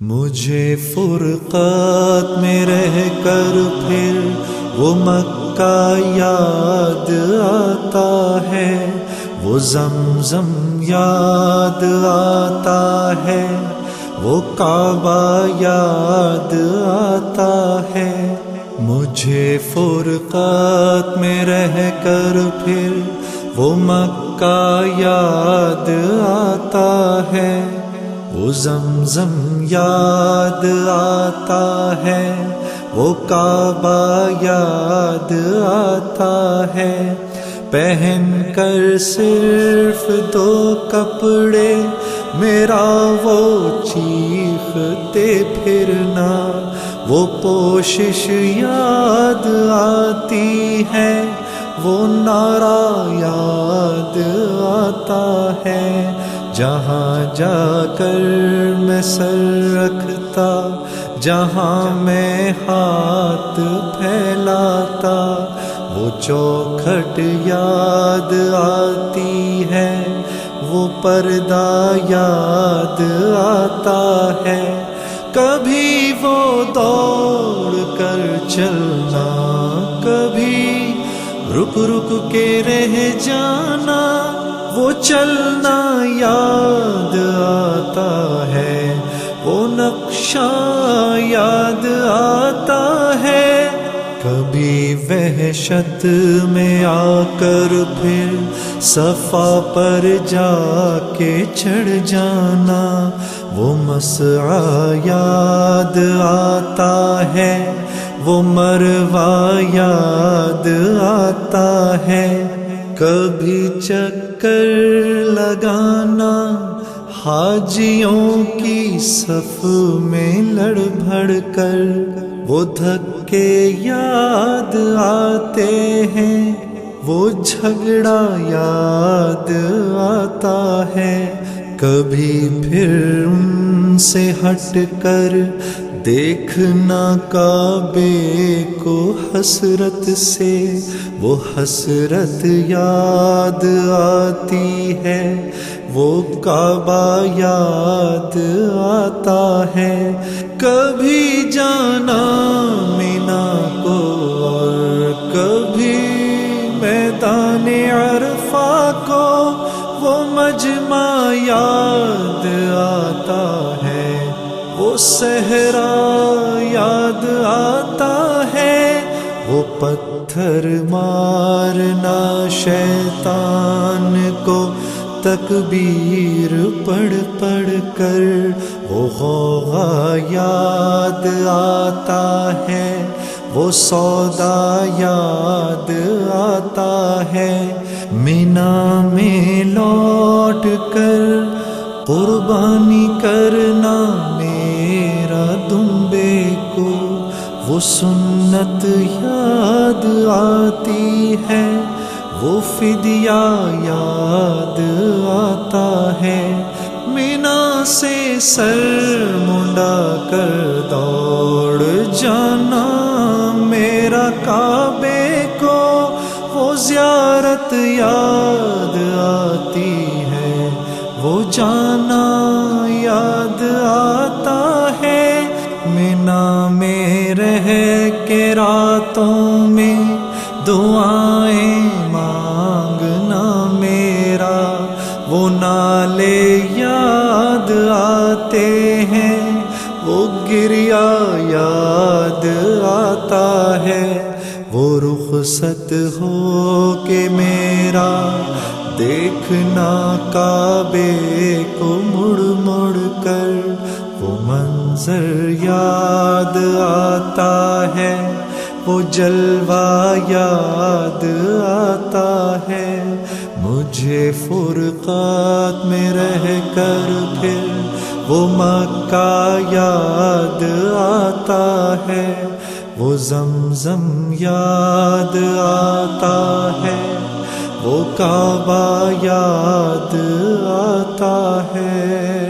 مجھے فرقات میں رہ کر پھر وہ مکہ یاد آتا ہے، وہ زمزم یاد آتا ہے، وہ کعبہ یاد آتا ہے۔ مجھے فرقات میں رہ کر پھر وہ مکہ یاد آتا ہے، وہ زمزم یاد آتا ہے، وہ کعبہ یاد آتا ہے۔ پہن کر صرف دو کپڑے میرا وہ چیختے پھرنا، وہ پوشش یاد آتی ہے، وہ نعرہ یاد آتا ہے۔ جہاں جا کر میں سر رکھتا، جہاں میں ہاتھ پھیلاتا، وہ چوکھٹ یاد آتی ہے، وہ پردہ یاد آتا ہے۔ کبھی وہ دوڑ کر چلنا، کبھی رک رک کے رہ جانا، وہ چلنا یاد آتا ہے، وہ نقشہ یاد آتا ہے۔ کبھی وحشت میں آ کر پھر صفا پر جا کے چڑھ جانا، وہ مسعی یاد آتا ہے، وہ مروہ یاد آتا ہے۔ کبھی چکر لگانا حاجیوں کی صف میں لڑ بھڑ کر، وہ دھکے یاد آتے ہیں، وہ جھگڑا یاد آتا ہے۔ کبھی پھر ان سے ہٹ کر دیکھنا کعبے کو حسرت سے، وہ حسرت یاد آتی ہے، وہ کعبہ یاد آتا ہے۔ کبھی جانا مینا کو اور کبھی میدان عرفہ کو، وہ مجمع یاد آتا ہے، وہ صحرا یاد آتا ہے، وہ پتھر مارنا شیطان کو تکبیر پڑھ پڑھ کر، وہ غوغا یاد آتا ہے، وہ سودا یاد آتا ہے۔ مینا میں لوٹ کر قربانی کرنا میرا دمبے کو، وہ سنت یاد آتی ہے، وہ فدیہ یاد آتا ہے۔ مینا سے سر منڈا کر دوڑ جانا میرا کعبے کو، وہ زیارت یاد آتی ہے، وہ جانا یاد آتا ہے۔ مینا میں رہ کے راتوں میں دعائیں مانگنا میرا، وہ نالے یاد آتے ہیں، وہ گریا یاد آتا ہے۔ وہ رخصت ہو کے میرا دیکھنا کعبے کو مڑ مڑ کر، وہ منظر یاد آتا ہے، وہ جلوہ یاد آتا ہے۔ مجھے فرقات میں رہ کر پھر وہ مکہ یاد آتا ہے، وہ زمزم یاد آتا ہے، وہ کعبہ یاد آتا ہے۔